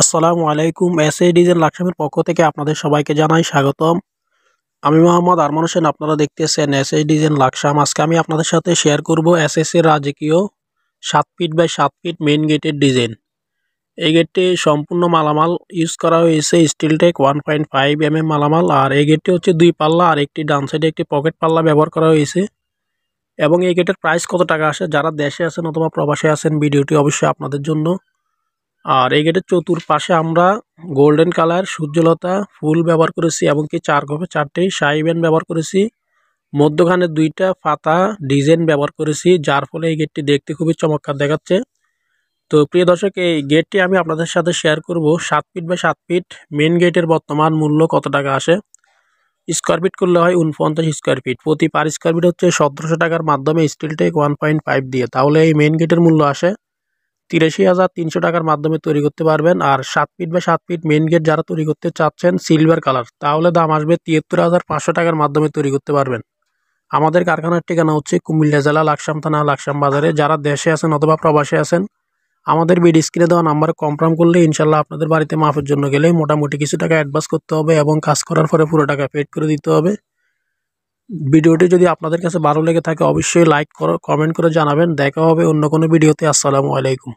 আসসালামু আলাইকুম। SA design লাকসামের পক্ষ থেকে আপনাদের সবাইকে জানাই স্বাগতম। আমি মোহাম্মদ আরমান হোসেন। আপনারা দেখতেছেন এসএ ডিজাইন লাকসাম। আজকে আমি আপনাদের সাথে শেয়ার করব এসএস এর রাজকীয় 7 ফিট বাই 7 ফিট মেইন গেটের ডিজাইন। এই গেটটি সম্পূর্ণ মালামাল ইউজ করা হয়েছে স্টিলটেক 1.5 মালামাল। আর এই গেটটি হচ্ছে 2 পাল্লা আর একটি ডান সাইডে একটি পকেট পাল্লা ব্যবহার করা হয়েছে। এবং এই গেটের প্রাইস কত টাকা আসে, যারা দেশে আছেন অথবা প্রবাসে আছেন, ভিডিওটি অবশ্যই আপনাদের জন্য। আর এই গেটের চতুর্পাশে আমরা গোল্ডেন কালার সূর্যলতা ফুল ব্যবহার করেছি এবং কি 4 গফে 4টি শাই ব্যান্ড ব্যবহার করেছি। মধ্যখানে 2টা পাতা ডিজাইন ব্যবহার করেছি, যার ফলে এই গেটটি দেখতে খুবই চমৎকার দেখাচ্ছে। তো প্রিয় দর্শক, এই গেটটি আমি আপনাদের সাথে শেয়ার করব 7 ফিট বাই 7 ফিট মেন গেটের বর্তমান মূল্য কত টাকা আসে। স্কোয়ার ফিট করলে হয় 49 স্কোয়ার ফিট, প্রতি পার স্কোয়ার ফিট হচ্ছে 1700 টাকার মাধ্যমে স্টিলটেক 1.5 দিয়ে। তাহলে এই মেন গেটের মূল্য আসে 83,300 টাকার মাধ্যমে তৈরি করতে পারবেন। আর 7 ফিট বা 7 ফিট মেন গেট যারা তৈরি করতে চাচ্ছেন সিলভার কালার, তাহলে দাম আসবে 73,500 টাকার মাধ্যমে তৈরি করতে পারবেন। আমাদের কারখানার ঠিকানা হচ্ছে কুমিল্লা জেলা লাকসাম থানা লাকসাম বাজারে। যারা দেশে আছেন অথবা প্রবাসে আছেন, আমাদের ভিডিও স্ক্রিনে দেওয়া নাম্বারে কনফার্ম করলে ইনশাল্লাহ আপনাদের বাড়িতে মাপের জন্য গেলে মোটামুটি কিছু টাকা অ্যাডভান্স করতে হবে এবং কাজ করার পরে পুরো টাকা পেড করে দিতে হবে। ভিডিওটি যদি আপনাদের কাছে ভালো লেগে থাকে অবশ্যই লাইক কমেন্ট করে জানাবেন। দেখা হবে অন্য কোনো ভিডিওতে। আসসালামু আলাইকুম।